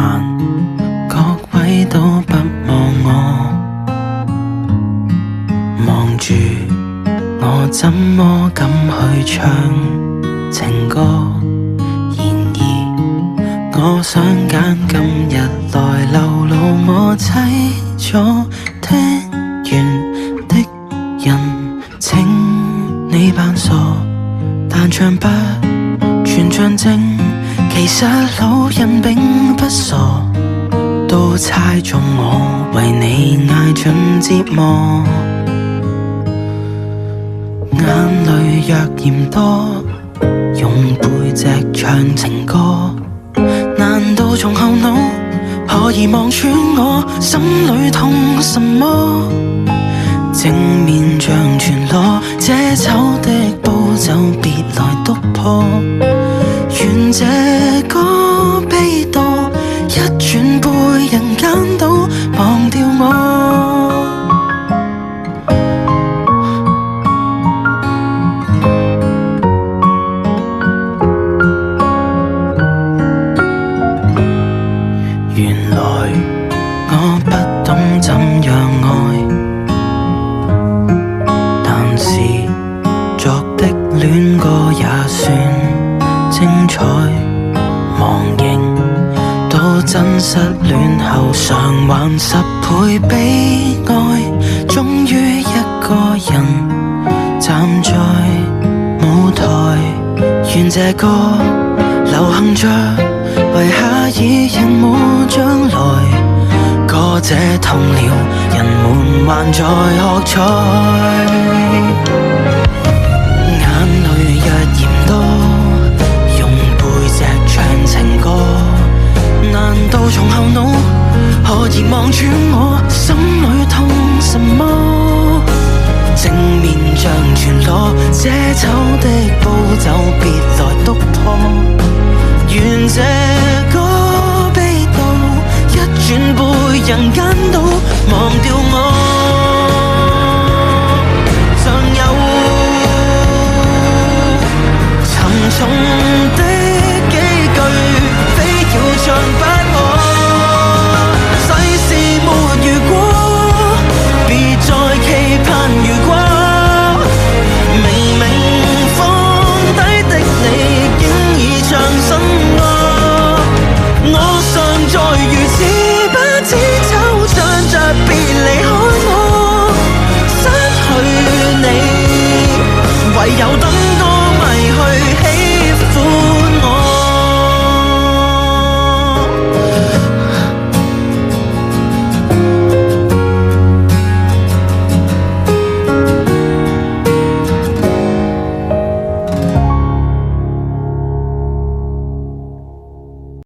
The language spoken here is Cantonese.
限，各位都不望我，望住我怎麼敢去唱情歌？然而我想揀今日來流露我凄楚聽完的人，請你扮傻，但唱不全像正，其實老人並不傻，都猜中我為你捱盡折磨。眼淚若嫌多，用背脊唱情歌，難道從後腦可以望穿我心裏痛什麼？正面像全裸，這醜的步驟別來督破，願這歌悲到一轉背人間都忘掉我。原來我不懂怎樣愛，但是作的戀歌也算精彩。忘形到真失戀後償還10倍悲哀，終於一個人站在舞台，願這歌流行着為下一人沒將來，歌者痛了，人們還在喝彩。眼淚若嫌多，用背脊唱情歌，難道從後腦可以望穿我心裏